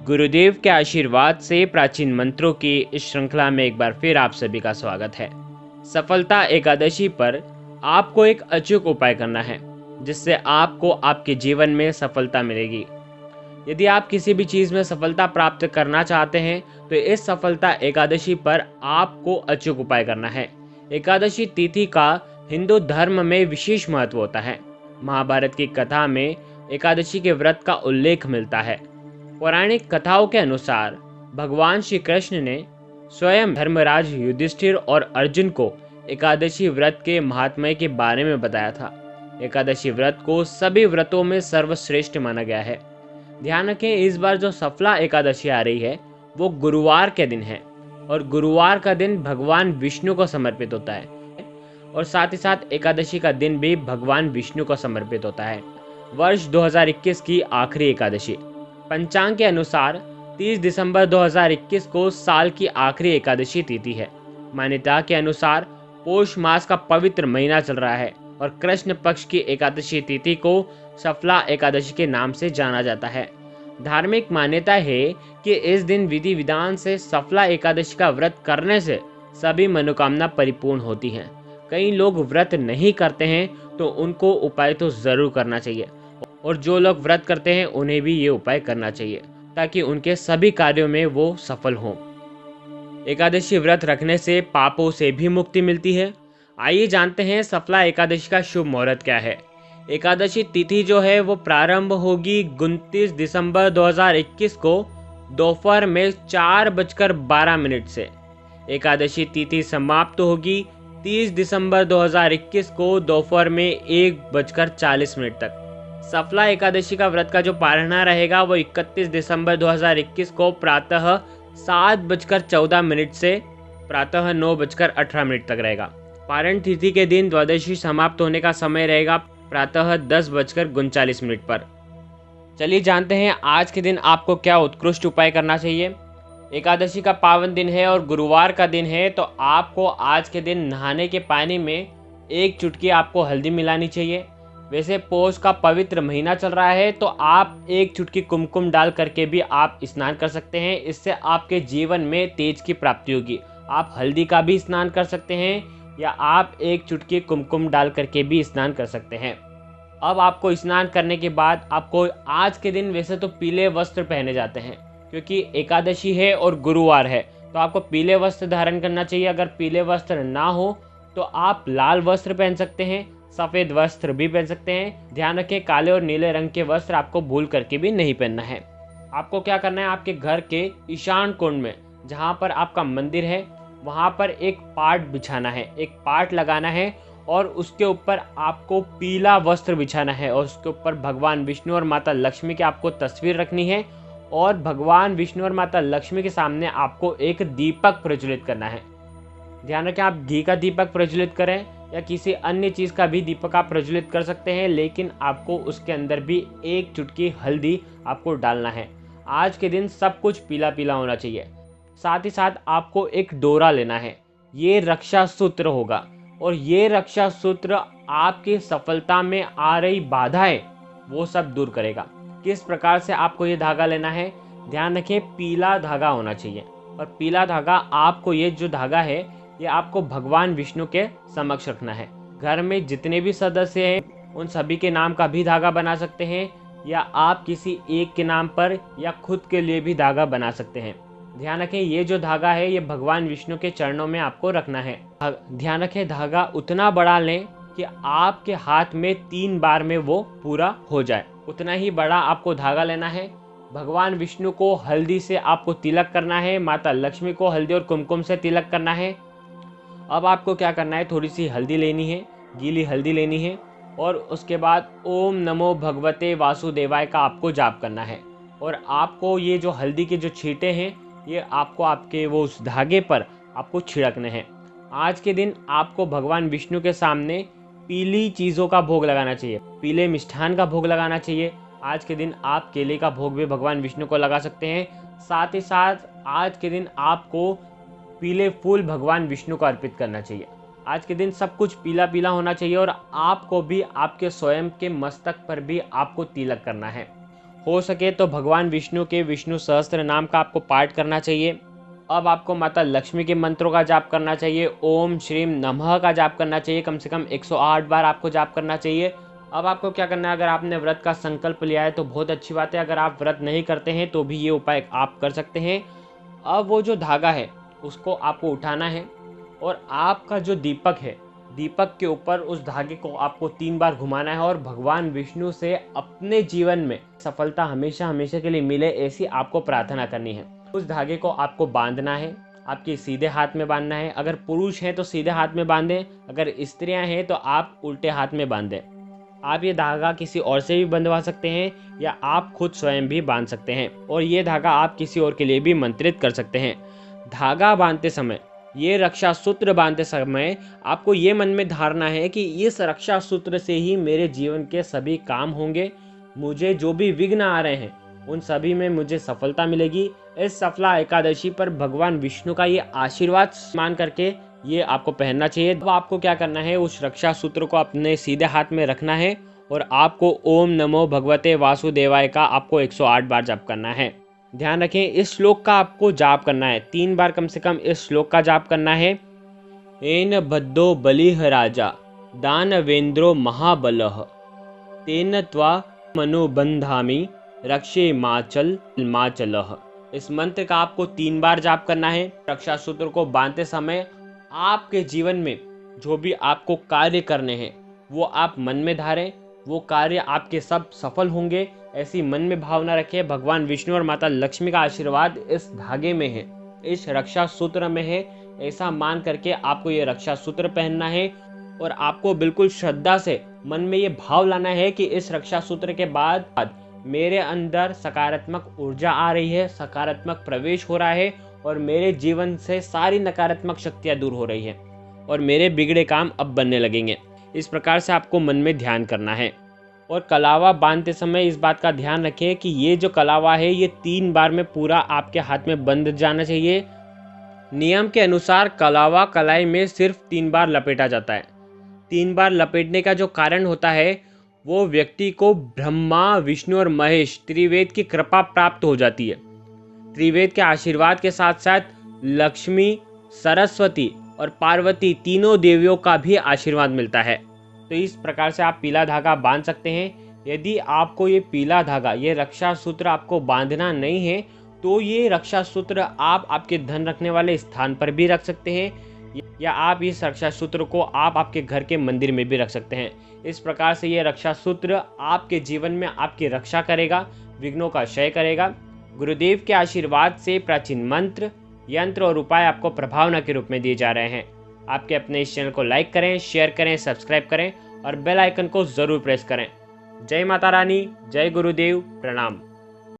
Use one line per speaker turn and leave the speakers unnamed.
गुरुदेव के आशीर्वाद से प्राचीन मंत्रों की इस श्रृंखला में एक बार फिर आप सभी का स्वागत है। सफलता एकादशी पर आपको एक अचूक उपाय करना है जिससे आपको आपके जीवन में सफलता मिलेगी। यदि आप किसी भी चीज़ में सफलता प्राप्त करना चाहते हैं तो इस सफलता एकादशी पर आपको अचूक उपाय करना है। एकादशी तिथि का हिंदू धर्म में विशेष महत्व होता है। महाभारत की कथा में एकादशी के व्रत का उल्लेख मिलता है। पौराणिक कथाओं के अनुसार भगवान श्री कृष्ण ने स्वयं धर्मराज युधिष्ठिर और अर्जुन को एकादशी व्रत के महात्म्य के बारे में बताया था। एकादशी व्रत को सभी व्रतों में सर्वश्रेष्ठ माना गया है। ध्यान रखें, इस बार जो सफला एकादशी आ रही है वो गुरुवार के दिन है और गुरुवार का दिन भगवान विष्णु को समर्पित होता है और साथ ही साथ एकादशी का दिन भी भगवान विष्णु को समर्पित होता है। वर्ष 2021 की आखिरी एकादशी पंचांग के अनुसार 30 दिसंबर 2021 को साल की आखिरी एकादशी तिथि है। मान्यता के अनुसार पौष मास का पवित्र महीना चल रहा है और कृष्ण पक्ष की एकादशी तिथि को सफला एकादशी के नाम से जाना जाता है। धार्मिक मान्यता है कि इस दिन विधि विधान से सफला एकादशी का व्रत करने से सभी मनोकामना परिपूर्ण होती हैं। कई लोग व्रत नहीं करते हैं तो उनको उपाय तो जरूर करना चाहिए और जो लोग व्रत करते हैं उन्हें भी ये उपाय करना चाहिए ताकि उनके सभी कार्यों में वो सफल हों। एकादशी व्रत रखने से पापों से भी मुक्ति मिलती है। आइए जानते हैं सफला एकादशी का शुभ मुहूर्त क्या है। एकादशी तिथि जो है वो प्रारंभ होगी 29 दिसंबर 2021 को दोपहर में 4:12 से। एकादशी तिथि समाप्त होगी 30 दिसंबर 2021 को दोपहर में 1:40 तक। सफला एकादशी का व्रत का जो पारणा रहेगा वो 31 दिसंबर 2021 को प्रातः 7:14 से प्रातः 9:18 तक रहेगा। पारण तिथि के दिन द्वादशी समाप्त होने का समय रहेगा प्रातः 10:39 पर। चलिए जानते हैं आज के दिन आपको क्या उत्कृष्ट उपाय करना चाहिए। एकादशी का पावन दिन है और गुरुवार का दिन है तो आपको आज के दिन नहाने के पानी में 1 चुटकी आपको हल्दी मिलानी चाहिए। वैसे पौष का पवित्र महीना चल रहा है तो आप 1 चुटकी कुमकुम डाल करके भी आप स्नान कर सकते हैं। इससे आपके जीवन में तेज की प्राप्ति होगी। आप हल्दी का भी स्नान कर सकते हैं या आप 1 चुटकी कुमकुम डाल करके भी स्नान कर सकते हैं। अब आपको स्नान करने के बाद आपको आज के दिन वैसे तो पीले वस्त्र पहने जाते हैं क्योंकि एकादशी है और गुरुवार है तो आपको पीले वस्त्र धारण करना चाहिए। अगर पीले वस्त्र ना हो तो आप लाल वस्त्र पहन सकते हैं, सफ़ेद वस्त्र भी पहन सकते हैं। ध्यान रखें, काले और नीले रंग के वस्त्र आपको भूल करके भी नहीं पहनना है। आपको क्या करना है, आपके घर के ईशान कोण में जहाँ पर आपका मंदिर है वहाँ पर एक पाट बिछाना है, एक पाट लगाना है और उसके ऊपर आपको पीला वस्त्र बिछाना है और उसके ऊपर भगवान विष्णु और माता लक्ष्मी की आपको तस्वीर रखनी है और भगवान विष्णु और माता लक्ष्मी के सामने आपको एक दीपक प्रज्वलित करना है। ध्यान रखें, आप घी का दीपक प्रज्वलित करें या किसी अन्य चीज़ का भी दीपक आप प्रज्वलित कर सकते हैं, लेकिन आपको उसके अंदर भी 1 चुटकी हल्दी आपको डालना है। आज के दिन सब कुछ पीला पीला होना चाहिए। साथ ही साथ आपको एक डोरा लेना है, ये रक्षा सूत्र होगा और ये रक्षा सूत्र आपकी सफलता में आ रही बाधाएं वो सब दूर करेगा। किस प्रकार से आपको ये धागा लेना है, ध्यान रखें, पीला धागा होना चाहिए और पीला धागा आपको, ये जो धागा है ये आपको भगवान विष्णु के समक्ष रखना है। घर में जितने भी सदस्य हैं उन सभी के नाम का भी धागा बना सकते हैं या आप किसी एक के नाम पर या खुद के लिए भी धागा बना सकते हैं। ध्यान रखें, ये जो धागा है ये भगवान विष्णु के चरणों में आपको रखना है। ध्यान रखें, धागा उतना बड़ा लें कि आपके हाथ में 3 बार में वो पूरा हो जाए, उतना ही बड़ा आपको धागा लेना है। भगवान विष्णु को हल्दी से आपको तिलक करना है, माता लक्ष्मी को हल्दी और कुमकुम से तिलक करना है। अब आपको क्या करना है, थोड़ी सी हल्दी लेनी है, गीली हल्दी लेनी है और उसके बाद ओम नमो भगवते वासुदेवाय का आपको जाप करना है और आपको ये जो हल्दी के जो छींटे हैं ये आपको आपके वो उस धागे पर आपको छिड़कने हैं। आज के दिन आपको भगवान विष्णु के सामने पीली चीज़ों का भोग लगाना चाहिए, पीले मिष्ठान का भोग लगाना चाहिए। आज के दिन आप केले का भोग भी भगवान विष्णु को लगा सकते हैं। साथ ही साथ आज के दिन आपको पीले फूल भगवान विष्णु को अर्पित करना चाहिए। आज के दिन सब कुछ पीला पीला होना चाहिए और आपको भी आपके स्वयं के मस्तक पर भी आपको तिलक करना है हो सके तो भगवान विष्णु के विष्णु सहस्त्र नाम का आपको पाठ करना चाहिए। अब आपको माता लक्ष्मी के मंत्रों का जाप करना चाहिए। ओम श्रीम नमः का जाप करना चाहिए, कम से कम 108 बार आपको जाप करना चाहिए। अब आपको क्या करना है, अगर आपने व्रत का संकल्प लिया है तो बहुत अच्छी बात है। अगर आप व्रत नहीं करते हैं तो भी ये उपाय आप कर सकते हैं। अब वो जो धागा है उसको आपको उठाना है और आपका जो दीपक है, दीपक के ऊपर उस धागे को आपको 3 बार घुमाना है और भगवान विष्णु से अपने जीवन में सफलता हमेशा हमेशा के लिए मिले ऐसी आपको प्रार्थना करनी है। उस धागे को आपको बांधना है, आपके सीधे हाथ में बांधना है। अगर पुरुष हैं तो सीधे हाथ में बांधें, अगर स्त्रियां हैं तो आप उल्टे हाथ में बांधें। आप ये धागा किसी और से भी बंधवा सकते हैं या आप खुद स्वयं भी बांध सकते हैं और ये धागा आप किसी और के लिए भी मंत्रित कर सकते हैं। धागा बांधते समय, ये रक्षा सूत्र बांधते समय आपको ये मन में धारणा है कि इस रक्षा सूत्र से ही मेरे जीवन के सभी काम होंगे, मुझे जो भी विघ्न आ रहे हैं उन सभी में मुझे सफलता मिलेगी। इस सफला एकादशी पर भगवान विष्णु का ये आशीर्वाद मान करके ये आपको पहनना चाहिए। अब आपको क्या करना है, उस रक्षा सूत्र को अपने सीधे हाथ में रखना है और आपको ओम नमो भगवते वासुदेवाय का आपको 108 बार जाप करना है। ध्यान रखें, इस श्लोक का आपको जाप करना है 3 बार कम से कम इस श्लोक का जाप करना है। एन बद्धो बलिह राजा दानवेंद्रो महाबलः तेन त्वा मनोबंधामि रक्षे माचल माचलः। इस मंत्र का आपको 3 बार जाप करना है। रक्षा सूत्र को बांधते समय आपके जीवन में जो भी आपको कार्य करने हैं वो आप मन में धारें, वो कार्य आपके सब सफल होंगे ऐसी मन में भावना रखें। भगवान विष्णु और माता लक्ष्मी का आशीर्वाद इस धागे में है, इस रक्षा सूत्र में है, ऐसा मान करके आपको ये रक्षा सूत्र पहनना है और आपको बिल्कुल श्रद्धा से मन में ये भाव लाना है कि इस रक्षा सूत्र के बाद मेरे अंदर सकारात्मक ऊर्जा आ रही है, सकारात्मक प्रवेश हो रहा है और मेरे जीवन से सारी नकारात्मक शक्तियां दूर हो रही है और मेरे बिगड़े काम अब बनने लगेंगे। इस प्रकार से आपको मन में ध्यान करना है। और कलावा बांधते समय इस बात का ध्यान रखें कि ये जो कलावा है ये 3 बार में पूरा आपके हाथ में बंध जाना चाहिए। नियम के अनुसार कलावा कलाई में सिर्फ 3 बार लपेटा जाता है। 3 बार लपेटने का जो कारण होता है वो व्यक्ति को ब्रह्मा विष्णु और महेश त्रिवेद की कृपा प्राप्त हो जाती है। त्रिवेद के आशीर्वाद के साथ साथ लक्ष्मी, सरस्वती और पार्वती तीनों देवियों का भी आशीर्वाद मिलता है। तो इस प्रकार से आप पीला धागा बांध सकते हैं। यदि आपको ये पीला धागा, ये रक्षा सूत्र आपको बांधना नहीं है तो ये रक्षा सूत्र आप आपके धन रखने वाले स्थान पर भी रख सकते हैं या आप इस रक्षा सूत्र को आप आपके घर के मंदिर में भी रख सकते हैं। इस प्रकार से ये रक्षा सूत्र आपके जीवन में आपकी रक्षा करेगा, विघ्नों का क्षय करेगा। गुरुदेव के आशीर्वाद से प्राचीन मंत्र, यंत्र और उपाय आपको प्रभावना के रूप में दिए जा रहे हैं। आपके अपने इस चैनल को लाइक करें, शेयर करें, सब्सक्राइब करें और बेल आइकन को जरूर प्रेस करें। जय माता रानी, जय गुरुदेव, प्रणाम।